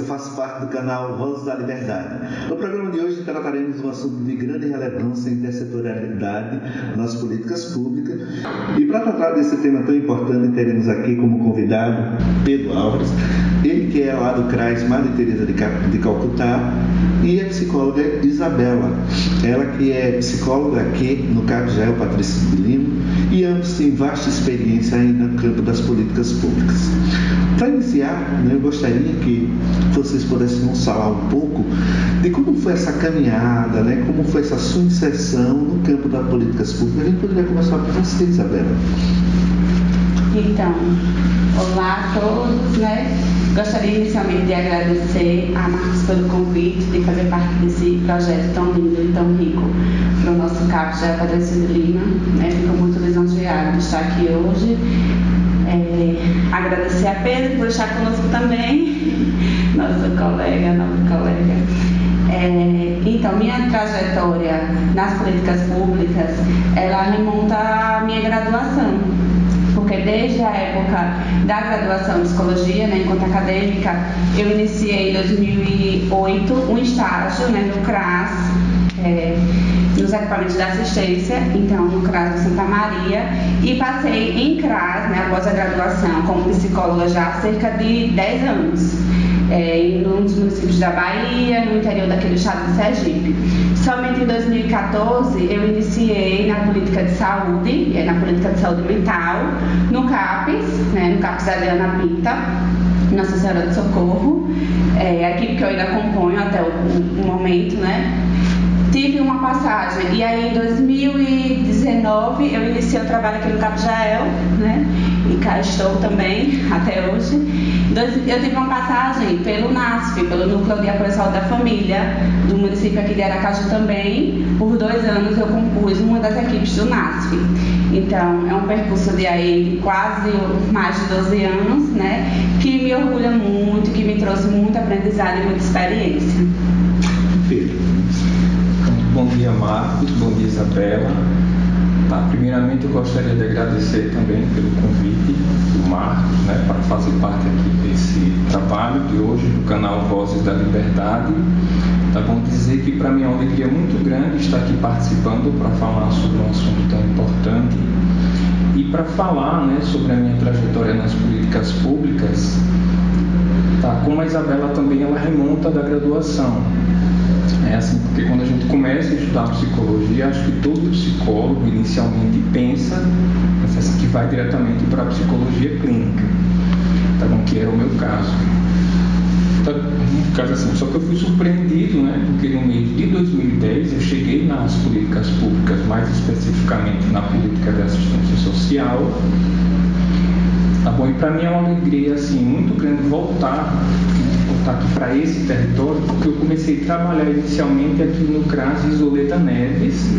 faço parte do canal Vozes da Liberdade. No programa de hoje trataremos de um assunto de grande relevância e intersetorialidade nas políticas públicas. E para tratar desse tema tão importante, teremos aqui como convidado Pedro Álvares, ele que é lá do CRAS Madre Teresa de Calcutá, e a psicóloga Isabela, ela que é psicóloga aqui no CAP Jael Patrício de Lima, e ambos têm vasta experiência aí no campo das políticas públicas. Para iniciar, eu gostaria que vocês pudessem nos falar um pouco de como foi essa caminhada, como foi essa sua inserção no campo das políticas públicas. A gente poderia começar por você, Isabela. Então, olá a todos, Gostaria inicialmente de agradecer a Marcos pelo convite de fazer parte desse projeto tão lindo e tão rico para o nosso CAP Jael Patrício de Lima. Fico muito lisonjeada de estar aqui hoje. Agradecer a Pedro por estar conosco também, nosso colega. Então, minha trajetória nas políticas públicas, ela remonta à minha graduação, porque desde a época da graduação em psicologia, enquanto acadêmica, eu iniciei em 2008 um estágio no CRAS, nos equipamentos da assistência, então no CRAS de Santa Maria, e passei em CRAS, após a graduação, como psicóloga já há cerca de 10 anos, em um dos municípios da Bahia, no interior daquele estado de Sergipe. Somente em 2014 eu iniciei na política de saúde, mental, no CAPES, no CAPES Adriana Pinta, Nossa Senhora do Socorro, a equipe que eu ainda acompanho até o momento, Tive uma passagem, e aí em 2019 eu iniciei o trabalho aqui no CAP Jael, e cá estou também até hoje. Eu tive uma passagem pelo NASF, pelo Núcleo de Apoio à Saúde da Família, do município aqui de Aracaju também. Por 2 anos eu compus uma das equipes do NASF. Então é um percurso de aí quase mais de 12 anos, que me orgulha muito, que me trouxe muito aprendizado e muita experiência. Bom dia, Marcos. Bom dia, Isabela. Primeiramente, eu gostaria de agradecer também pelo convite do Marcos, para fazer parte aqui desse trabalho de hoje do canal Vozes da Liberdade. Tá bom dizer que para mim é uma alegria muito grande estar aqui participando para falar sobre um assunto tão importante e para falar, sobre a minha trajetória nas políticas públicas. Como a Isabela também, ela remonta da graduação. Porque quando a gente começa a estudar psicologia, acho que todo psicólogo inicialmente pensa que vai diretamente para a psicologia clínica, que era o meu caso. Só que eu fui surpreendido, porque no mês de 2010 eu cheguei nas políticas públicas, mais especificamente na política de assistência social. E para mim é uma alegria muito grande voltar aqui para esse território, porque eu comecei a trabalhar inicialmente aqui no CRAS Isoleta Neves,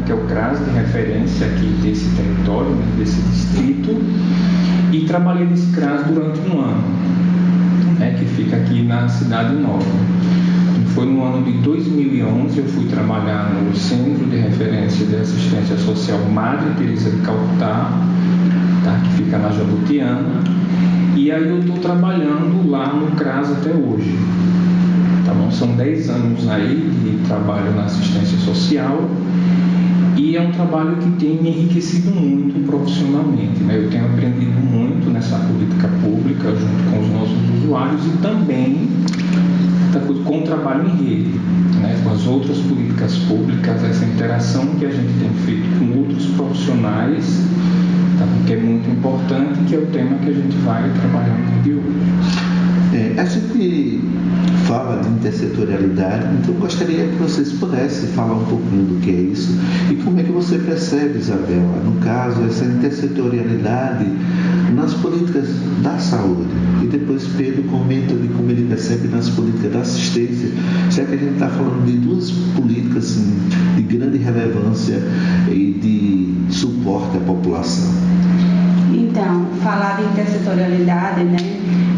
que é o CRAS de referência aqui desse território, desse distrito, e trabalhei nesse CRAS durante um ano, que fica aqui na Cidade Nova. Foi no ano de 2011 eu fui trabalhar no Centro de Referência de Assistência Social Madre Teresa de Calcutá, que fica na Jabutiana. E aí eu estou trabalhando lá no CRAS até hoje. São 10 anos aí de trabalho na assistência social e é um trabalho que tem me enriquecido muito profissionalmente. Eu tenho aprendido muito nessa política pública junto com os nossos usuários e também com o trabalho em rede, com as outras políticas públicas, essa interação que a gente tem feito com outros profissionais, que é muito importante, que é o tema que a gente vai trabalhar no dia de hoje. A gente fala de intersetorialidade, então eu gostaria que vocês pudessem falar um pouquinho do que é isso e como é que você percebe, Isabela, no caso, essa intersetorialidade nas políticas da saúde. E depois Pedro comenta de como ele percebe nas políticas da assistência, já que a gente está falando de 2 políticas de grande relevância e de suporte à população. Então, falar de intersetorialidade,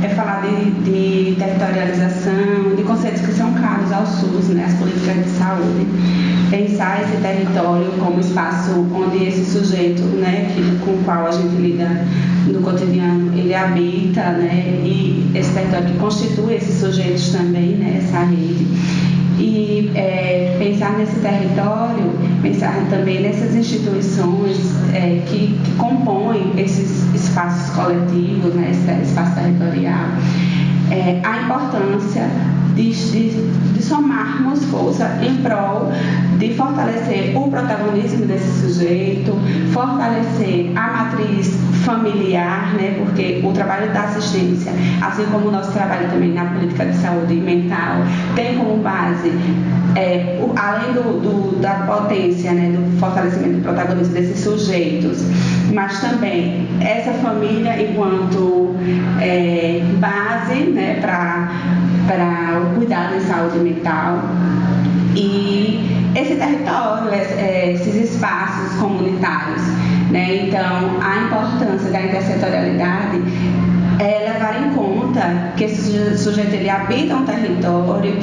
é falar de territorialização, de conceitos que são caros ao SUS, as políticas de saúde. Pensar esse território como espaço onde esse sujeito, com o qual a gente lida no cotidiano, ele habita, e esse território que constitui esses sujeitos também, né, essa rede. E pensar nesse território, pensar também nessas instituições que compõem esses espaços coletivos, né, esse espaço territorial, a importância de somarmos força em prol de fortalecer o protagonismo desse sujeito, fortalecer a matriz familiar, né, porque o trabalho da assistência, assim como o nosso trabalho também na política de saúde mental, tem como base, além da potência, né, do fortalecimento do protagonismo desses sujeitos, mas também essa família enquanto base, né, para o cuidado em saúde mental, e esse território, esses espaços comunitários, né? Então, a importância da intersetorialidade é levar em conta que esse sujeito ele habita um território,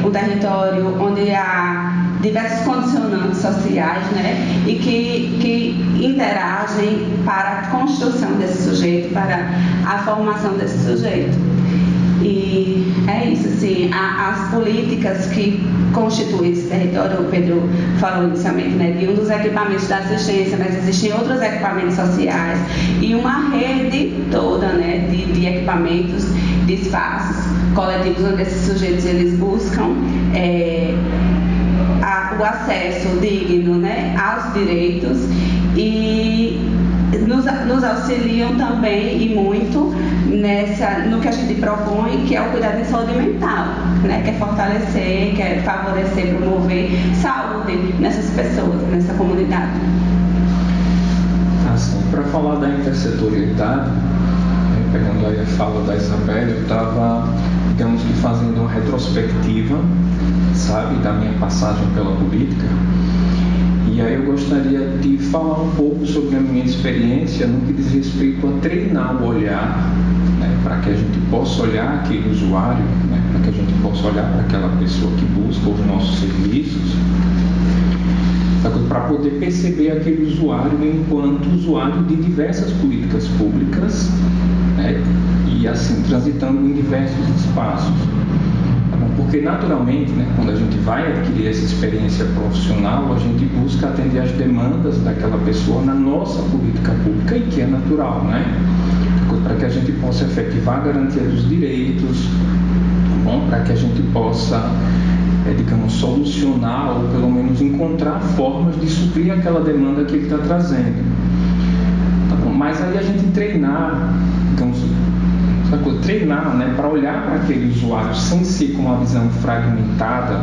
um território onde há diversos condicionantes sociais, né? E que interagem para a construção desse sujeito, para a formação desse sujeito. E é isso, assim, as políticas que constituem esse território, o Pedro falou inicialmente, né, de um dos equipamentos da assistência, mas existem outros equipamentos sociais e uma rede toda, né, de equipamentos, de espaços coletivos onde esses sujeitos eles buscam o acesso digno, né, aos direitos e nos auxiliam também e muito no que a gente propõe, que é o cuidado em saúde mental, né? Que é fortalecer, que é favorecer, promover saúde nessas pessoas, nessa comunidade. Assim, para falar da intersetorialidade, pegando aí a fala da Isabela, eu estava, digamos que fazendo uma retrospectiva, sabe, da minha passagem pela política. E aí eu gostaria de falar um pouco sobre a minha experiência no que diz respeito a treinar o olhar, né, para que a gente possa olhar aquele usuário, né, para que a gente possa olhar para aquela pessoa que busca os nossos serviços, para poder perceber aquele usuário enquanto usuário de diversas políticas públicas, né, e assim, transitando em diversos espaços. Porque naturalmente, né, quando a gente vai adquirir essa experiência profissional, a gente busca atender às demandas daquela pessoa na nossa política pública, e que é natural, né? Para que a gente possa efetivar a garantia dos direitos, bom, para que a gente possa, digamos, solucionar ou pelo menos encontrar formas de suprir aquela demanda que ele está trazendo. Tá bom? Mas aí a gente treinar, digamos, né, para olhar para aquele usuário sem ser com uma visão fragmentada,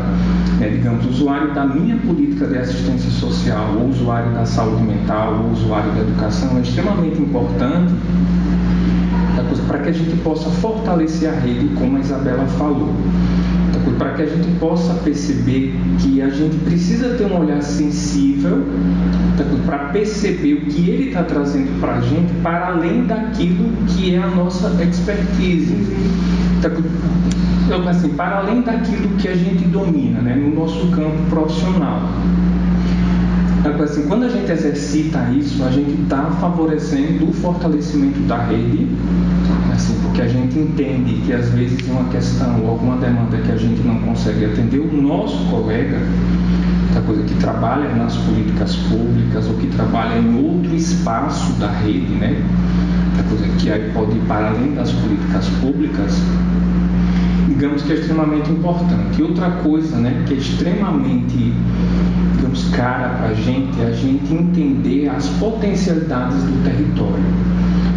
né, digamos, o usuário da minha política de assistência social, ou usuário da saúde mental, ou usuário da educação, é extremamente importante para que a gente possa fortalecer a rede, como a Isabela falou. Para que a gente possa perceber que a gente precisa ter um olhar sensível para perceber o que ele está trazendo para a gente, para além daquilo que é a nossa expertise. Então, assim, para além daquilo que a gente domina, né, no nosso campo profissional. Então, assim, quando a gente exercita isso, a gente está favorecendo o fortalecimento da rede, assim, porque a gente entende que às vezes uma questão ou alguma demanda que a gente não consegue atender, o nosso colega, coisa que trabalha nas políticas públicas ou que trabalha em outro espaço da rede, né, coisa que aí pode ir para além das políticas públicas, digamos que é extremamente importante. E outra coisa, né, que é extremamente, digamos, cara para a gente, é a gente entender as potencialidades do território.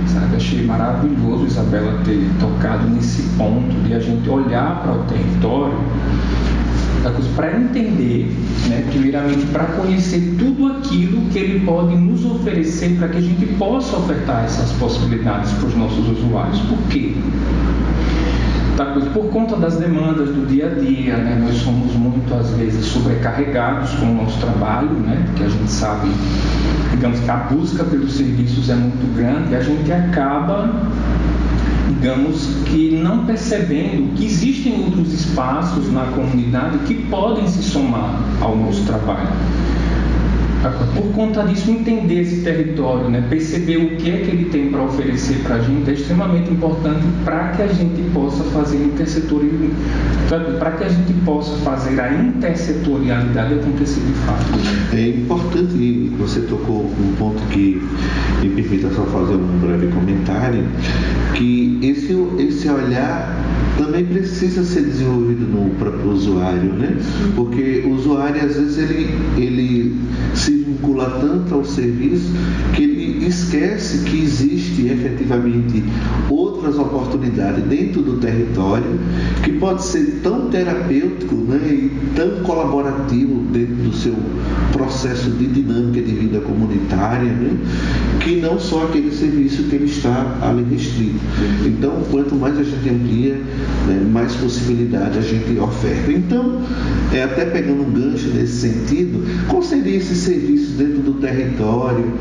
Sabe? Achei maravilhoso, Isabela, ter tocado nesse ponto de a gente olhar para o território para entender, né, primeiramente para conhecer tudo aquilo que ele pode nos oferecer para que a gente possa ofertar essas possibilidades para os nossos usuários. Por quê? Por conta das demandas do dia a dia, né, nós somos muito, às vezes, sobrecarregados com o nosso trabalho, né, porque a gente sabe, digamos, que a busca pelos serviços é muito grande e a gente acaba, digamos, que não percebendo que existem outros espaços na comunidade que podem se somar ao nosso trabalho. Por conta disso, entender esse território, né? Perceber o que é que ele tem para oferecer para a gente é extremamente importante para que a gente possa fazer para que a gente possa fazer a intersetorialidade acontecer de fato. É importante que você tocou um ponto que me permita só fazer um breve comentário, que esse olhar também precisa ser desenvolvido no próprio usuário, né? Porque o usuário, às vezes, ele se vincula tanto ao serviço que ele esquece que existe efetivamente outras oportunidades dentro do território que pode ser tão terapêutico, né, e tão colaborativo dentro do seu processo de dinâmica de vida comunitária, né, que não só aquele serviço que ele está ali restrito. Então, quanto mais a gente amplia, né, mais possibilidade a gente oferta. Então, até pegando um gancho nesse sentido, qual seria esse serviço dentro do território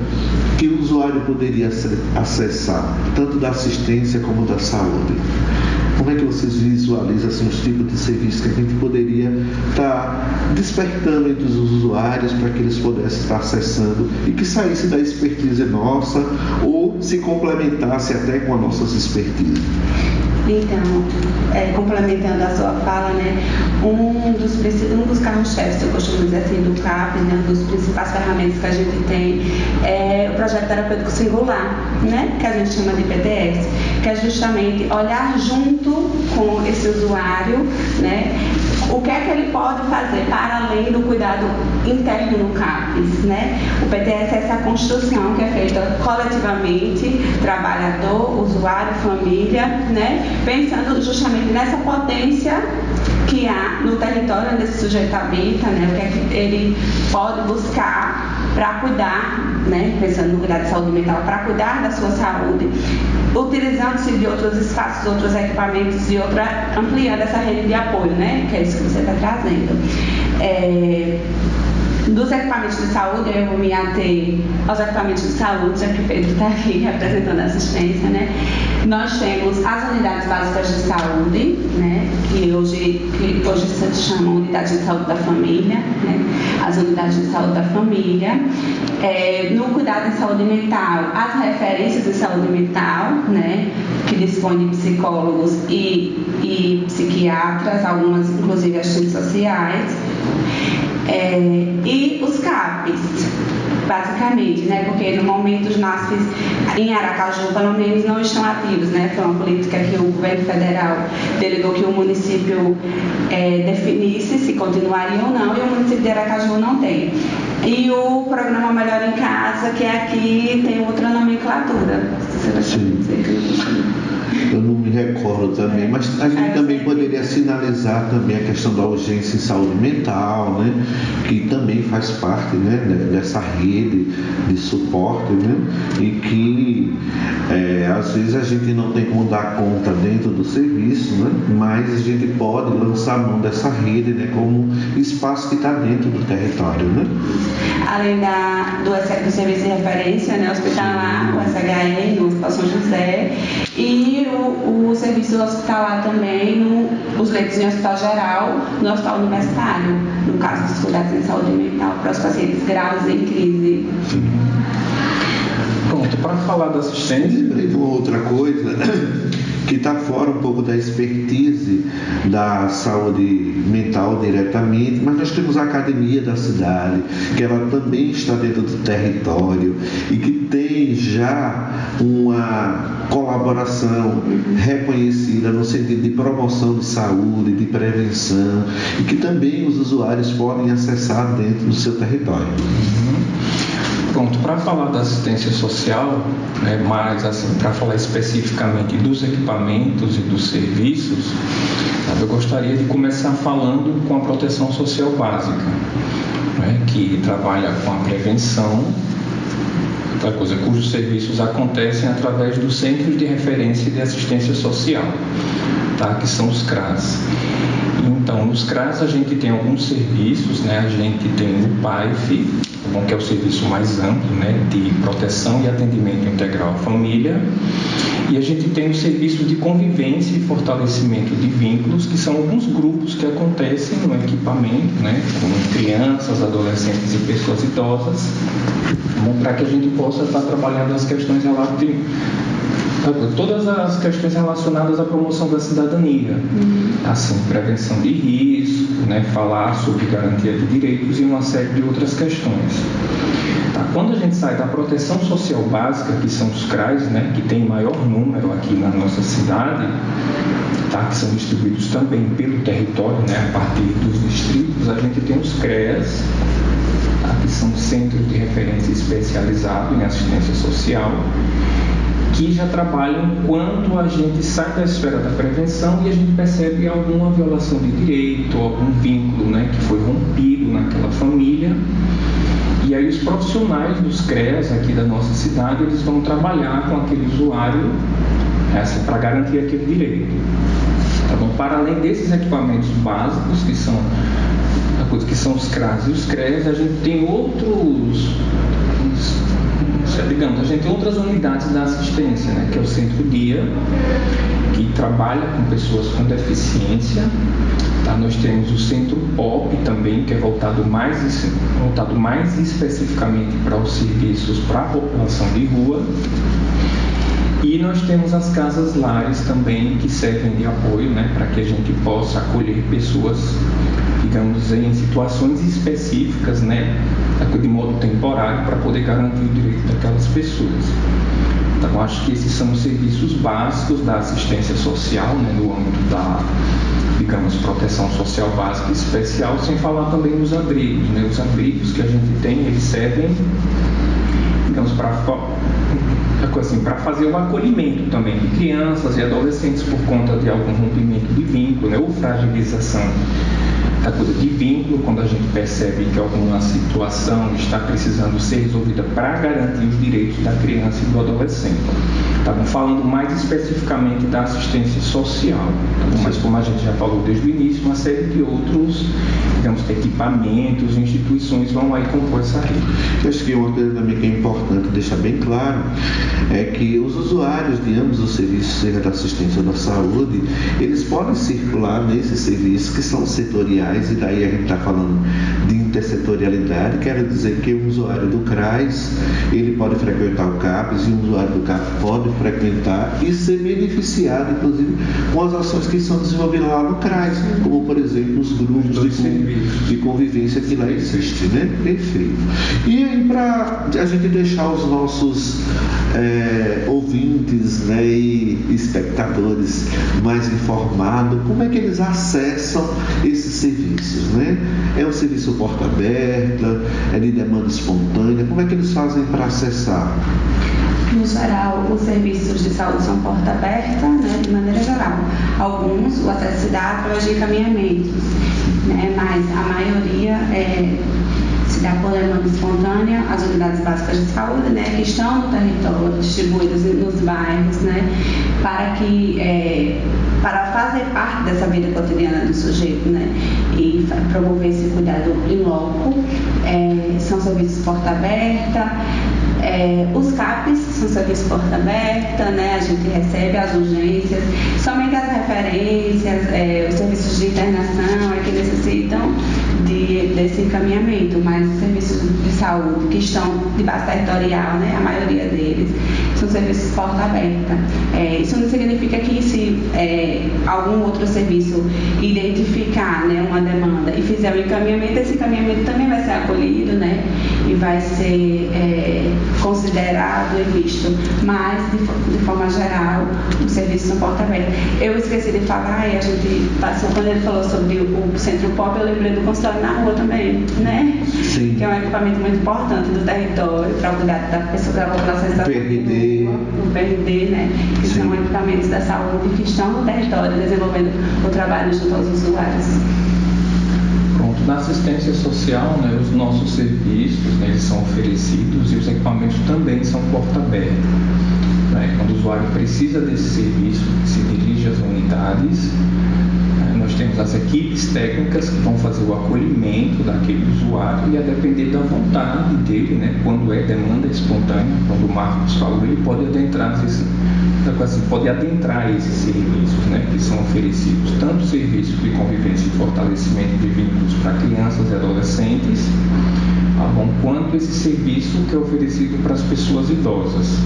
que o usuário poderia acessar, tanto da assistência como da saúde? Como é que vocês visualizam assim, os tipos de serviços que a gente poderia estar despertando entre os usuários para que eles pudessem estar acessando e que saísse da expertise nossa ou se complementasse até com as nossas expertises? Então, complementando a sua fala, né, um dos carros-chefes, eu costumo dizer assim, do CAP, né, um dos principais ferramentas que a gente tem é o projeto terapêutico singular, né, que a gente chama de PTS, que é justamente olhar junto com esse usuário, né, o que é que ele pode fazer para além do cuidado interno no CAPES, né? O PTS é essa construção que é feita coletivamente, trabalhador, usuário, família, né? Pensando justamente nessa potência que há no território onde esse sujeito habita, né? O que é que ele pode buscar para cuidar, né? Pensando no cuidado de saúde mental, para cuidar da sua saúde, utilizando-se de outros espaços, outros equipamentos e ampliando essa rede de apoio, né? Que é isso que você está trazendo. Dos equipamentos de saúde, eu vou me ater aos equipamentos de saúde, já que o Pedro está aqui representando a assistência, né? Nós temos as unidades básicas de saúde, né? Que hoje se chamam unidades de saúde da família, né? As unidades de saúde da família. No cuidado em saúde mental, as referências de saúde mental, né? Que dispõem de psicólogos e psiquiatras, algumas inclusive assistentes sociais. E os CAPs, basicamente, né? Porque no momento os NASFs em Aracaju, pelo menos, não estão ativos, né? Foi uma política que o governo federal delegou que o município definisse se continuaria ou não, e o município de Aracaju não tem. E o programa Melhor em Casa, que aqui tem outra nomenclatura. Você vai dizer. Eu não me recordo também, mas a gente também poderia sinalizar também a questão da urgência em saúde mental, né? Que também faz parte, né, dessa rede de suporte, né? E que às vezes a gente não tem como dar conta dentro do serviço, né? Mas a gente pode lançar a mão dessa rede, né, como espaço que está dentro do território, né? Além do serviço de referência, né, hospitalar, o SHE, no Hospital São José, e o serviço hospitalar também, os leitos em hospital geral, no hospital universitário, no caso dos cuidados em saúde mental, para os pacientes graves em crise. Pronto, para falar da assistência... Lembrei de uma outra coisa que está fora um pouco da expertise da saúde mental diretamente, mas nós temos a academia da cidade, que ela também está dentro do território e que tem já uma colaboração reconhecida no sentido de promoção de saúde, de prevenção, e que também os usuários podem acessar dentro do seu território. Pronto, para falar da assistência social, né, mas assim, para falar especificamente dos equipamentos e dos serviços, eu gostaria de começar falando com a proteção social básica, né, que trabalha com a prevenção, outra coisa, cujos serviços acontecem através dos Centros de Referência de Assistência Social, tá, que são os CRAS. Então, nos CRAS a gente tem alguns serviços, né, a gente tem o PAIF, que é o serviço mais amplo, né, de proteção e atendimento integral à família, E a gente tem o serviço de convivência e fortalecimento de vínculos, que são alguns grupos que acontecem no equipamento, né, com crianças, adolescentes e pessoas idosas, para que a gente possa estar trabalhando as questões todas as questões relacionadas à promoção da cidadania, assim, prevenção de risco, né, falar sobre garantia de direitos e uma série de outras questões. Tá? Quando a gente sai da proteção social básica, que são os CRAs, né, que tem maior número aqui na nossa cidade, tá, que são distribuídos também pelo território, né, a partir dos distritos, a gente tem os CREAS, tá, que são centros de referência especializados em assistência social, que já trabalham quando a gente sai da esfera da prevenção e a gente percebe alguma violação de direito, algum vínculo, né, que foi rompido naquela família. E aí os profissionais dos CREAS aqui da nossa cidade, eles vão trabalhar com aquele usuário para garantir aquele direito. Tá bom? Para além desses equipamentos básicos, que são os CRAS e os CREAS, a gente tem outras unidades da assistência, né, que é o Centro Guia, que trabalha com pessoas com deficiência. Tá? Nós temos o Centro POP também, que é voltado mais especificamente para os serviços para a população de rua. E nós temos as casas lares também, que servem de apoio, né, para que a gente possa acolher pessoas, digamos, em situações específicas, né, de modo temporário, para poder garantir o direito daquelas pessoas. Então, acho que esses são os serviços básicos da assistência social, né, no âmbito da, digamos, proteção social básica e especial, sem falar também nos abrigos, né? Os abrigos que a gente tem, eles servem, digamos, para fazer o acolhimento também de crianças e adolescentes por conta de algum rompimento de vínculo, né, ou fragilização da coisa de vínculo, quando a gente percebe que alguma situação está precisando ser resolvida para garantir os direitos da criança e do adolescente. Estamos falando mais especificamente da assistência social, tá? Mas como a gente já falou desde o início, uma série de outros, digamos, equipamentos, instituições vão aí compor essa rede. Eu acho que uma coisa também que é importante deixar bem claro é que os usuários de ambos os serviços, seja da assistência ou da saúde, eles podem circular nesses serviços que são setoriais, e daí a gente está falando de intersetorialidade. Quero dizer que o usuário do CRAS, ele pode frequentar o CAPES, e o usuário do CAPES pode frequentar e ser beneficiado, inclusive, com as ações que são desenvolvidas lá no CRAS, como, por exemplo, os grupos de convivência que lá existem, né? Perfeito. E aí, para a gente deixar os nossos ouvintes, né, e espectadores mais informados, como é que eles acessam esses serviços, né? É um serviço porta aberta, é de demanda espontânea, como é que eles fazem para acessar? No geral, os serviços de saúde são porta aberta, né, de maneira geral. Alguns, o acesso se dá através de encaminhamentos, né, mas a maioria se dá por demanda espontânea. As unidades básicas de saúde, né, que estão no território, distribuídas nos bairros, né, para fazer parte dessa vida cotidiana do sujeito, né, e promover esse cuidado in loco. São serviços porta aberta. Os CAPES são serviços porta aberta, né? A gente recebe as urgências, somente as referências, os serviços de internação é que necessitam desse encaminhamento, mas os serviços de saúde que estão de base territorial, né? A maioria deles são serviços porta aberta. Isso não significa que se algum outro serviço identificar, né, uma demanda e fizer o encaminhamento, esse encaminhamento também vai ser acolhido, né, e vai ser considerado e visto, mas de forma geral os serviços são porta aberta. Eu esqueci de falar, a gente passou, quando ele falou sobre o Centro POP, eu lembrei do consultório na rua também, né? Sim. Que é um equipamento muito importante do território para cuidar da pessoa, da população da PRD. O PRD, né? Que Sim. são equipamentos da saúde que estão no território desenvolvendo o trabalho junto aos usuários. Pronto, na assistência social, né, os nossos serviços, né, eles são oferecidos e os equipamentos também são porta aberta. Né? Quando o usuário precisa desse serviço, se dirige às unidades, nós temos as equipes técnicas que vão fazer o acolhimento daquele usuário, e a depender da vontade dele, né, quando é demanda espontânea, quando o Marcos falou, ele pode adentrar esses serviços, né, que são oferecidos, tanto serviços de convivência e fortalecimento de vínculos para crianças e adolescentes, tá bom, quanto esse serviço que é oferecido para as pessoas idosas.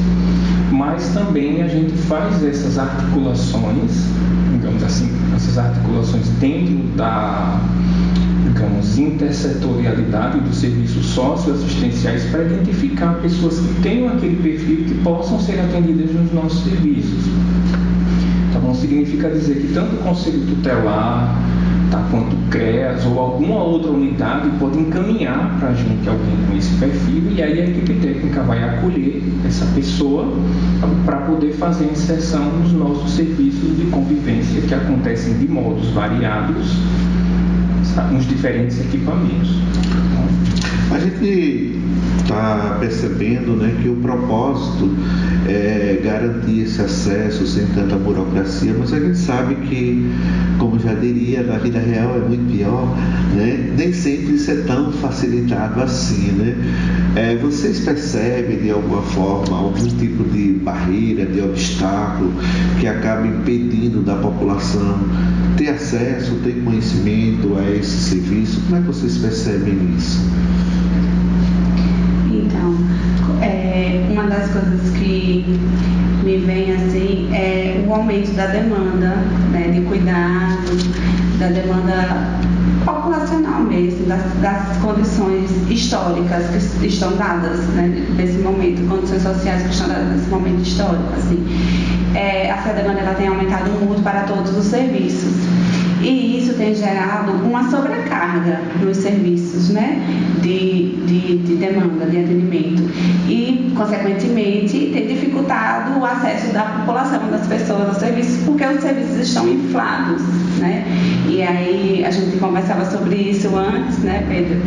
Mas também a gente faz essas articulações, digamos assim, essas articulações dentro da, digamos, intersetorialidade dos serviços socioassistenciais para identificar pessoas que tenham aquele perfil que possam ser atendidas nos nossos serviços. Então, não significa dizer que tanto o Conselho Tutelar, tá, quanto o CREAS ou alguma outra unidade pode encaminhar para a gente alguém com esse perfil, e aí a equipe técnica vai acolher essa pessoa para poder fazer a inserção nos nossos serviços de convivência, que acontecem de modos variados, sabe, nos diferentes equipamentos. A gente está percebendo, né, que o propósito é garantir esse acesso sem tanta burocracia, mas a gente sabe que, como já diria, na vida real é muito pior, né? Nem sempre isso é tão facilitado assim, né? Vocês percebem de alguma forma algum tipo de barreira, de obstáculo que acaba impedindo da população ter acesso, ter conhecimento a esse serviço? Como é que vocês percebem isso? Então, uma das coisas que me vem assim é o aumento da demanda, né, de cuidados, da demanda populacional mesmo, das condições históricas que estão dadas, né, nesse momento, condições sociais que estão dadas nesse momento histórico, assim. Essa demanda ela tem aumentado muito para todos os serviços. E isso tem gerado uma sobrecarga nos serviços, né, de demanda, de atendimento. E, consequentemente, tem dificultado o acesso da população, das pessoas aos serviços, porque os serviços estão inflados, né? E aí, a gente conversava sobre isso antes, né, Pedro,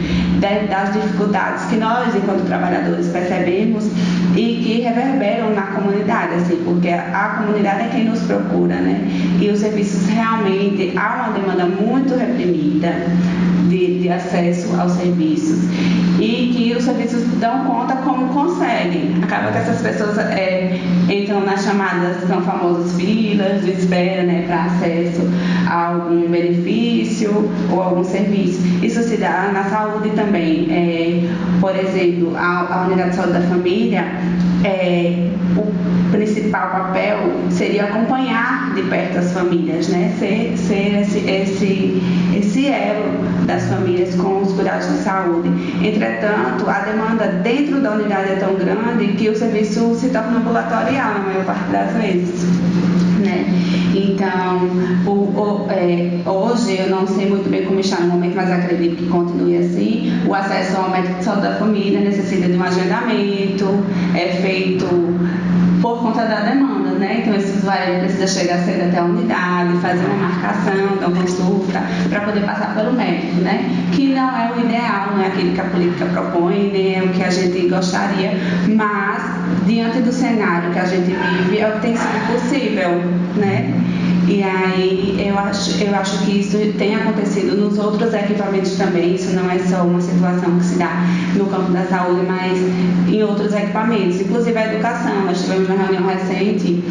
das dificuldades que nós, enquanto trabalhadores, percebemos e que reverberam na comunidade, assim, porque a comunidade é quem nos procura, né? E os serviços realmente, há uma demanda muito reprimida de acesso aos serviços, e que os serviços dão conta como conseguem. Acaba que essas pessoas entram nas chamadas, são famosas filas de espera, né, para acesso a algum benefício ou algum serviço. Isso se dá na saúde também. Por exemplo, a unidade de saúde da família, o principal papel seria acompanhar de perto as famílias, né? Ser esse elo das famílias com os cuidados de saúde. Entretanto, a demanda dentro da unidade é tão grande que o serviço se torna ambulatorial na maior parte das vezes, né? Então, hoje eu não sei muito bem como está no momento, mas acredito que continue assim. O acesso ao médico de saúde da família necessita de um agendamento, feito por conta da demanda, né? Então, esse usuário precisa chegar cedo até a unidade, fazer uma marcação, dar uma consulta, para poder passar pelo médico, né? Que não é o ideal, não é aquilo que a política propõe, nem é o que a gente gostaria, mas, diante do cenário que a gente vive, é o que tem sido possível, né? E aí eu acho que isso tem acontecido nos outros equipamentos também. Isso não é só uma situação que se dá no campo da saúde, mas em outros equipamentos, inclusive a educação. Nós tivemos uma reunião recente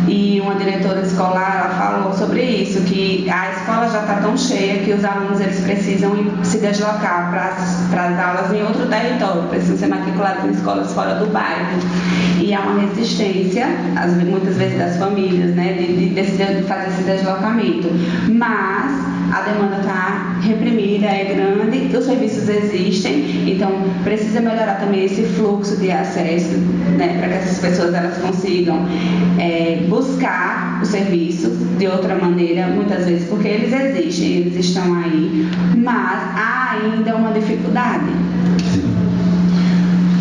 e uma diretora escolar, ela falou sobre isso, que a escola já está tão cheia que os alunos eles precisam se deslocar para as aulas em outro território, precisam ser matriculados em escolas fora do bairro. E há uma resistência, muitas vezes das famílias, né, de fazer esse deslocamento, mas a demanda está reprimida, é grande, os serviços existem, então precisa melhorar também esse fluxo de acesso, né, para que essas pessoas elas consigam buscar os serviços de outra maneira, muitas vezes porque eles existem, eles estão aí, mas há ainda uma dificuldade.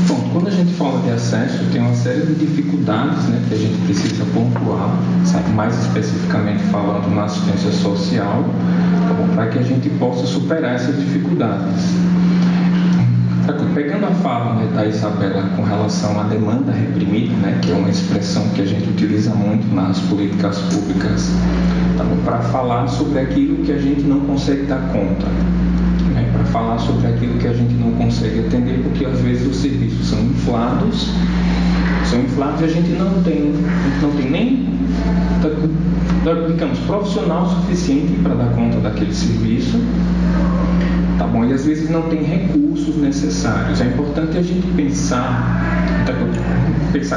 Bom, quando a gente fala de acesso, tem uma série de dificuldades, né, que a gente precisa pontuar, sabe, mais especificamente falando na assistência social, para que a gente possa superar essas dificuldades. Pegando a fala, né, da Isabela com relação à demanda reprimida, né, que é uma expressão que a gente utiliza muito nas políticas públicas para falar sobre aquilo que a gente não consegue dar conta, né? Para falar sobre aquilo que a gente não consegue atender, porque às vezes os serviços são inflados e a gente não tem nem, digamos, profissional suficiente para dar conta daquele serviço, tá bom? E às vezes não tem recursos necessários. É importante a gente pensar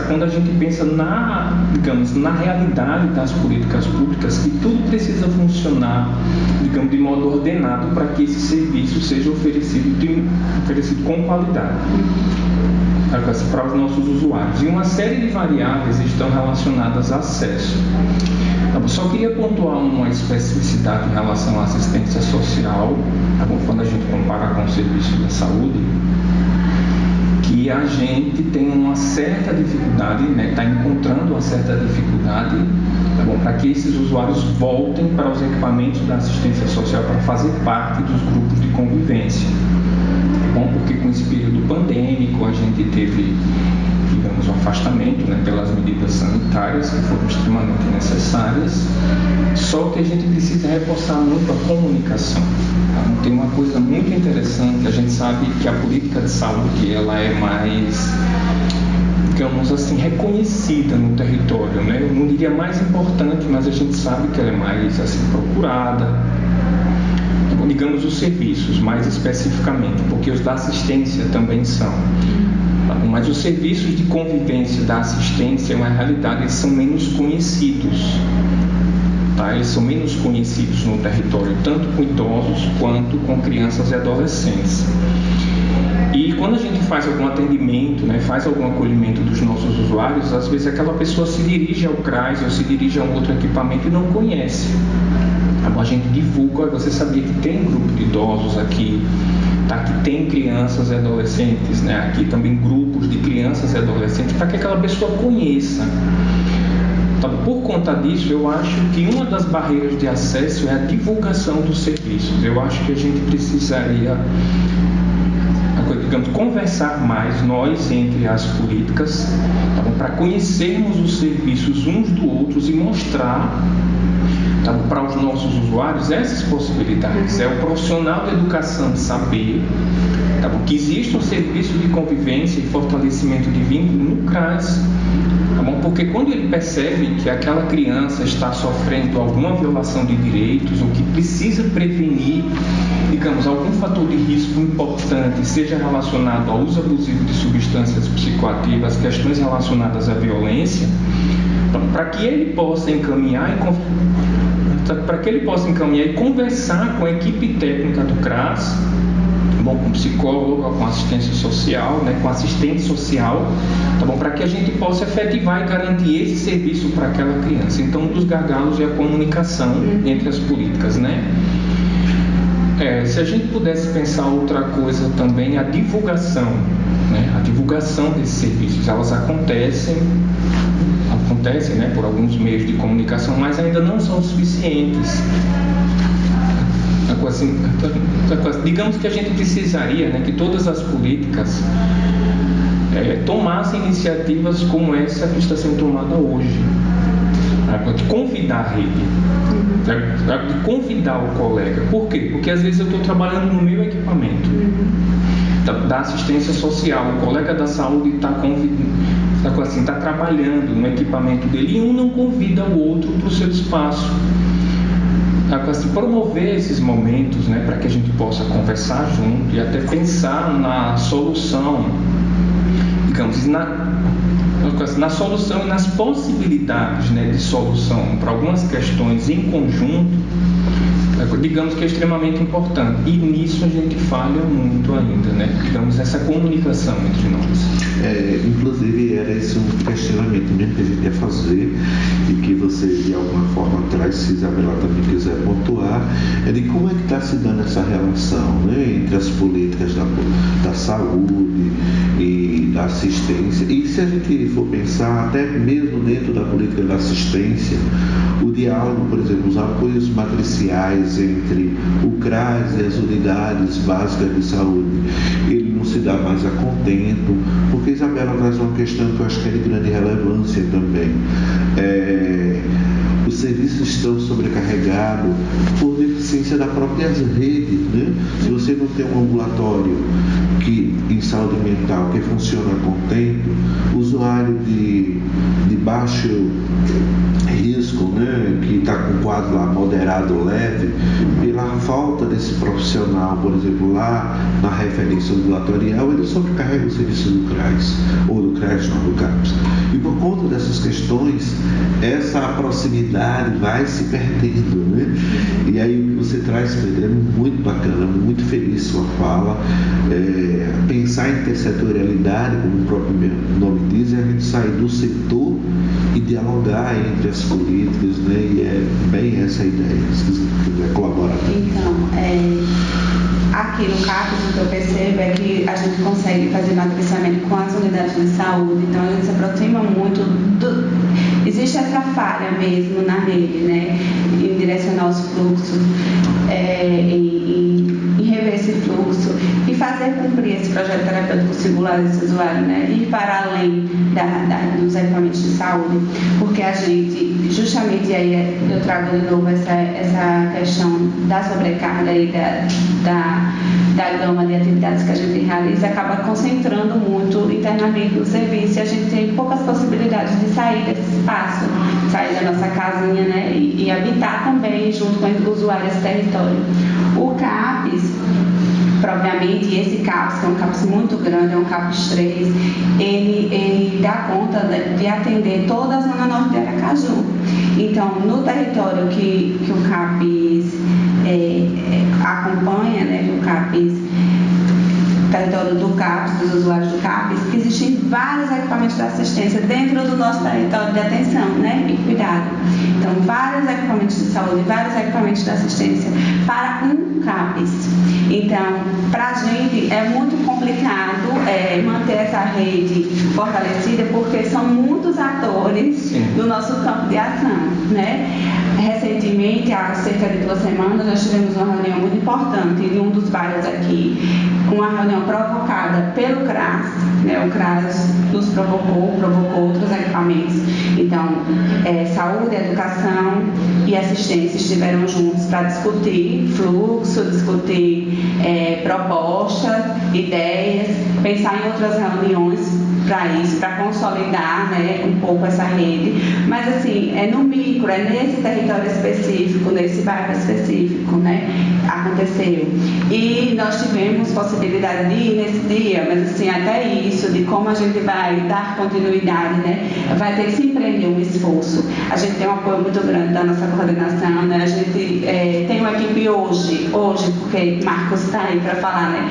quando a gente pensa na realidade das políticas públicas, que tudo precisa funcionar, digamos, de modo ordenado para que esse serviço seja oferecido com qualidade para os nossos usuários. E uma série de variáveis estão relacionadas a acesso. Só queria pontuar uma especificidade em relação à assistência social, quando a gente compara com o serviço da saúde, que a gente tem uma certa dificuldade, está encontrando uma certa dificuldade, para que esses usuários voltem para os equipamentos da assistência social para fazer parte dos grupos de convivência. Porque com esse período pandêmico a gente teve, digamos, um afastamento, pelas medidas sanitárias que foram extremamente necessárias, só que a gente precisa reforçar muito a comunicação. Tem uma coisa muito interessante, a gente sabe que a política de saúde ela é mais, digamos assim, reconhecida no território, Eu não diria mais importante, mas a gente sabe que ela é mais assim, procurada, digamos, os serviços, mais especificamente, porque os da assistência também são. Mas os serviços de convivência da assistência, na realidade, eles são menos conhecidos. Eles são menos conhecidos no território, tanto com idosos quanto com crianças e adolescentes. E quando a gente faz algum atendimento, faz algum acolhimento dos nossos usuários, às vezes aquela pessoa se dirige ao CRAS ou se dirige a um outro equipamento e não conhece. A gente divulga, você sabia que tem grupo de idosos aqui, que tem crianças e adolescentes, aqui também grupos de crianças e adolescentes, para que aquela pessoa conheça. Por conta disso, eu acho que uma das barreiras de acesso é a divulgação dos serviços. Eu acho que a gente precisaria, digamos, conversar mais, nós, entre as políticas, para conhecermos os serviços uns do outros e mostrar para os nossos usuários essas possibilidades. É o profissional da educação de saber que existe um serviço de convivência e fortalecimento de vínculo no CRAS, porque quando ele percebe que aquela criança está sofrendo alguma violação de direitos ou que precisa prevenir, digamos, algum fator de risco importante, seja relacionado ao uso abusivo de substâncias psicoativas, questões relacionadas à violência, para que ele possa encaminhar e conversar com a equipe técnica do CRAS, com psicólogo, com assistência social, com assistente social, para que a gente possa efetivar e garantir esse serviço para aquela criança. Então, um dos gargalos é a comunicação entre as políticas, se a gente pudesse pensar outra coisa também, a divulgação, a divulgação desses serviços, elas acontecem, por alguns meios de comunicação, mas ainda não são suficientes. Digamos que a gente precisaria, que todas as políticas tomassem iniciativas como essa que está sendo tomada hoje, de convidar a rede, de convidar o colega. Por quê? Porque às vezes eu estou trabalhando no meu equipamento da assistência social, o colega da saúde está trabalhando no equipamento dele e um não convida o outro para o seu espaço. Promover esses momentos, para que a gente possa conversar junto e até pensar na solução, digamos, na solução e nas possibilidades, de solução para algumas questões em conjunto, digamos que é extremamente importante. E nisso a gente falha muito ainda, digamos, essa comunicação entre nós. Inclusive era esse um questionamento mesmo que a gente ia fazer e que você de alguma forma traz, se Isabela também quiser pontuar, é de como é que está se dando essa relação, entre as políticas da saúde e da assistência. E se a gente for pensar até mesmo dentro da política da assistência, o diálogo, por exemplo, os apoios matriciais entre o CRAS e as unidades básicas de saúde, ele não se dá mais a contento, porque Isabela traz uma questão que eu acho que é de grande relevância também. Os serviços estão sobrecarregados por deficiência da própria rede, né? Se você não tem um ambulatório em saúde mental que funciona com tempo, usuário de baixo risco, né, que está com quadro lá moderado ou leve, pela falta desse profissional, por exemplo, lá na referência ambulatorial, ele sobrecarrega o serviço do CRAS, ou do CRAS, não, do CAPS. E por conta dessas questões, essa proximidade vai se perdendo, né? E aí o que você traz, Pedro, é muito bacana, muito feliz sua fala. Pensar em intersetorialidade, como o próprio nome diz, é a gente sair do setor e dialogar entre as políticas, né? E é bem essa a ideia, se você quiser colaborar. Então, aqui no CAPS, o que eu percebo é que a gente consegue fazer matriciamento com as unidades de saúde, então a gente se aproxima muito existe essa falha mesmo na rede, né? Em direcionar os fluxos, em rever esse fluxo e fazer cumprir esse projeto terapêutico singular desse usuário, né? Ir para além dos equipamentos de saúde, porque a gente, justamente aí eu trago de novo essa questão da sobrecarga e da gama de atividades que a gente realiza, acaba concentrando muito internamente no serviço e a gente tem poucas possibilidades de sair desse espaço, sair da nossa casinha, né? E habitar também junto com o usuário esse território. O CAPS, propriamente, esse CAPS, que é um CAPS muito grande, é um CAPS 3, ele dá conta de atender toda a zona norte de Aracaju. Então, no território que o CAPS acompanha, né, que o CAPS, território do CAPS, dos usuários do CAPS, existem vários equipamentos de assistência dentro do nosso território de atenção, né, e cuidado. Então, vários equipamentos de saúde, vários equipamentos de assistência para um CAPS. Então, para a gente é muito complicado manter essa rede fortalecida, porque são muitos atores do nosso campo de ação, né? Recentemente, há cerca de 2 semanas, nós tivemos uma reunião muito importante em um dos bairros aqui, uma reunião provocada pelo CRAS, né? O CRAS nos provocou outros equipamentos. Então, saúde, educação e assistência estiveram juntos para discutir fluxo, discutir propostas, ideias, pensar em outras reuniões para isso, para consolidar, né, um pouco essa rede, mas assim, no micro, nesse território específico, nesse bairro específico, né, aconteceu. E nós tivemos possibilidade de ir nesse dia, mas assim, até isso, de como a gente vai dar continuidade, né, vai ter que se empreender um esforço. A gente tem um apoio muito grande da nossa coordenação, né, a gente tem uma equipe hoje, porque Marcos está aí para falar, né,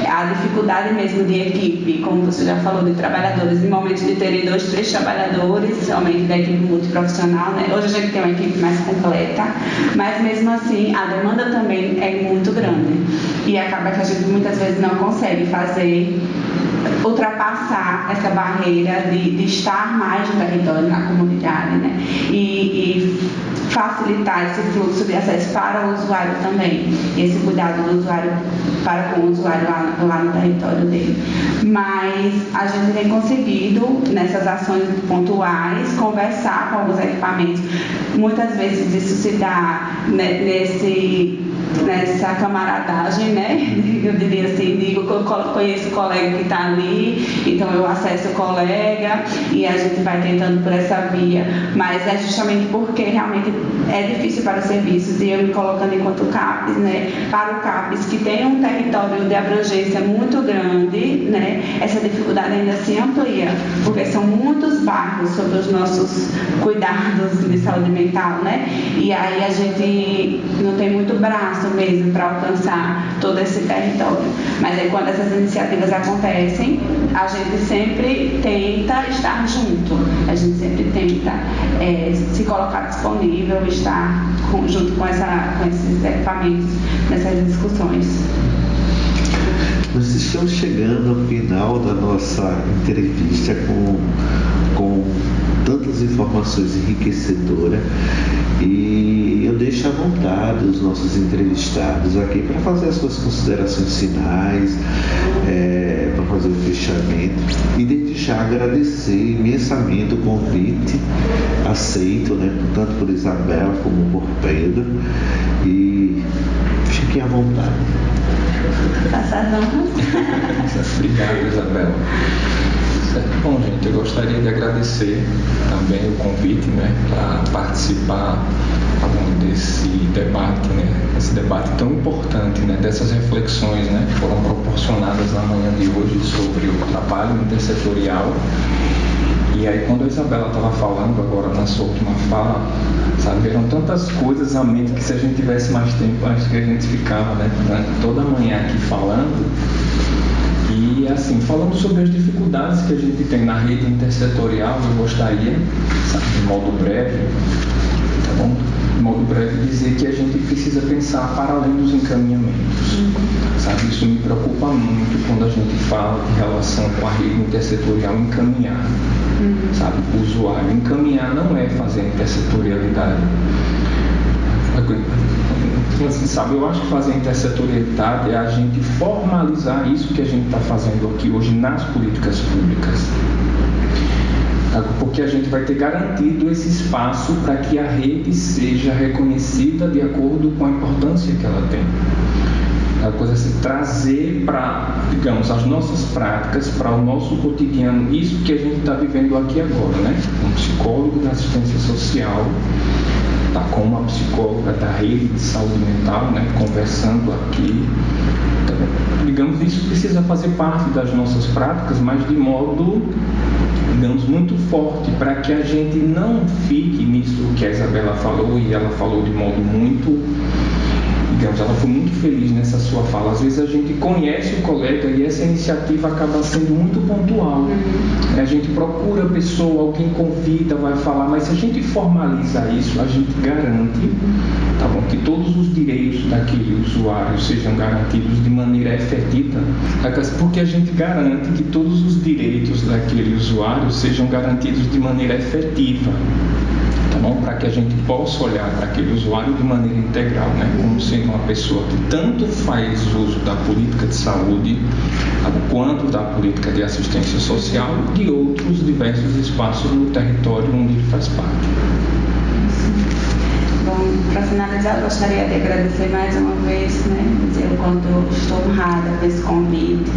a dificuldade mesmo de equipe, como você já falou, de trabalhadores, em momentos de terem 2, 3 trabalhadores, somente da equipe multiprofissional, né? Hoje a gente tem uma equipe mais completa, mas mesmo assim a demanda também é muito grande e acaba que a gente muitas vezes não consegue ultrapassar essa barreira de estar mais no território, na comunidade, né? E facilitar esse fluxo de acesso para o usuário também, esse cuidado do usuário para com o usuário lá no território dele. Mas a gente tem conseguido, nessas ações pontuais, conversar com alguns equipamentos. Muitas vezes isso se dá, né, nessa camaradagem, né? Eu diria assim, digo que eu conheço o colega que está ali, então eu acesso o colega e a gente vai tentando por essa via, mas é justamente porque realmente é difícil para os serviços e eu me colocando enquanto CAPS, né? Para o CAPS, que tem um território de abrangência muito grande, né? Essa dificuldade ainda se amplia, porque são muitos bairros sobre os nossos cuidados de saúde mental, né? E aí a gente não tem muito braço mesmo para alcançar todo esse território. Mas aí quando essas iniciativas acontecem, a gente sempre tenta estar junto, a gente sempre tenta se colocar disponível, estar junto com esses equipamentos nessas discussões. Nós estamos chegando ao final da nossa entrevista com tantas informações enriquecedoras e eu deixo à vontade os nossos entrevistados aqui para fazer as suas considerações finais, para fazer o fechamento e desde já agradecer imensamente o convite aceito, né, tanto por Isabela como por Pedro, e fiquem à vontade. Obrigado, Isabela. Bom, gente, eu gostaria de agradecer também o convite, né, para participar desse debate, né, esse debate tão importante, né, dessas reflexões, né, que foram proporcionadas na manhã de hoje sobre o trabalho intersetorial. E aí, quando a Isabela estava falando agora na sua última fala, sabe, eram tantas coisas à mente que se a gente tivesse mais tempo, acho que a gente ficava, né, durante toda a manhã aqui falando. E assim, falando sobre as dificuldades que a gente tem na rede intersetorial, eu gostaria, sabe, de modo breve, tá bom? De modo breve, dizer que a gente precisa pensar para além dos encaminhamentos. Sabe, isso me preocupa muito quando a gente fala de relação com a rede intersetorial encaminhar. Sabe, o usuário. Encaminhar não é fazer intersetorialidade. Assim, sabe, eu acho que fazer intersetorialidade é a gente formalizar isso que a gente está fazendo aqui hoje nas políticas públicas. Porque a gente vai ter garantido esse espaço para que a rede seja reconhecida de acordo com a importância que ela tem. A coisa é se trazer para, digamos, as nossas práticas, para o nosso cotidiano, isso que a gente está vivendo aqui agora, né? Um psicólogo da assistência social, tá, com uma psicóloga da rede de saúde mental, né, conversando aqui. Então, digamos, isso precisa fazer parte das nossas práticas, mas de modo, digamos, muito forte, para que a gente não fique nisso que a Isabela falou, e ela falou de modo muito, digamos, ela foi muito feliz nessa sua fala. Às vezes a gente conhece o colega e essa iniciativa acaba sendo muito pontual. A gente procura a pessoa, alguém convida, vai falar, mas se a gente formaliza isso, a gente garante, tá bom, que todos os direitos daquele usuário sejam garantidos de maneira efetiva, porque a gente garante que todos os direitos daquele usuário sejam garantidos de maneira efetiva. Tá bom? Para que a gente possa olhar para aquele usuário de maneira integral, né? Como sendo uma pessoa que tanto faz uso da política de saúde quanto da política de assistência social e de outros diversos espaços no território onde ele faz parte. Bom, para finalizar, eu gostaria de agradecer mais uma vez, né? Dizer o quanto eu estou honrada com esse convite,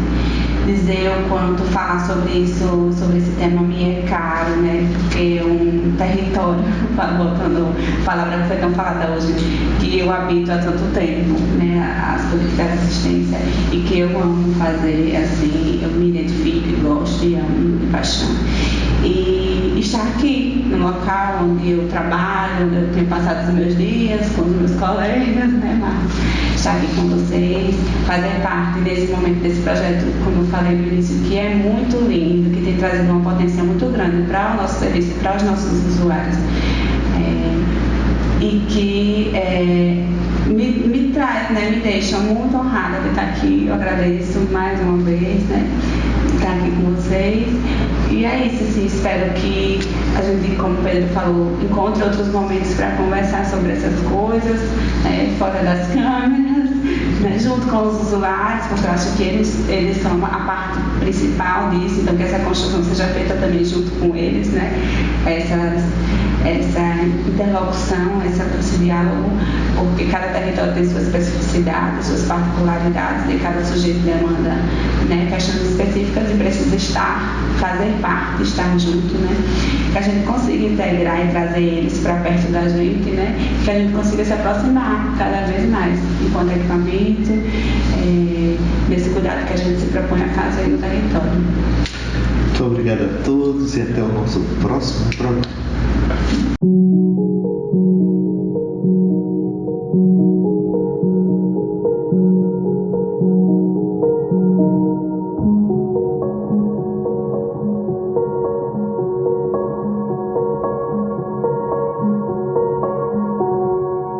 dizer o quanto falar sobre isso, sobre esse tema me é caro, né? Porque um território, voltando a palavra que foi tão falada hoje, que eu habito há tanto tempo, né? As políticas de assistência, e que eu amo fazer, assim, eu me identifico, gosto e amo de paixão. E estar aqui no local onde eu trabalho, onde eu tenho passado os meus dias com os meus colegas, né, Marcos? Estar aqui com vocês, fazer parte desse momento, desse projeto, como eu falei no início, que é muito lindo, que tem trazido uma potência muito grande para o nosso serviço, para os nossos usuários. E que me traz, né, me deixa muito honrada de estar aqui. Eu agradeço mais uma vez, né, estar aqui com vocês. E é isso, assim, espero que a gente, como o Pedro falou, encontre outros momentos para conversar sobre essas coisas, fora das câmeras, né, junto com os usuários, porque eu acho que eles são a parte principal disso, então que essa construção seja feita também junto com eles, né, essa interlocução, esse diálogo, porque cada território tem suas especificidades, suas particularidades, e cada sujeito demanda, né, questões específicas e precisa fazer parte, estar junto, né, que a gente consiga integrar e trazer eles para perto da gente, né, que a gente consiga se aproximar cada vez mais enquanto equipamento, desse cuidado que a gente se propõe a fazer no território. Muito obrigado a todos e até o nosso próximo programa.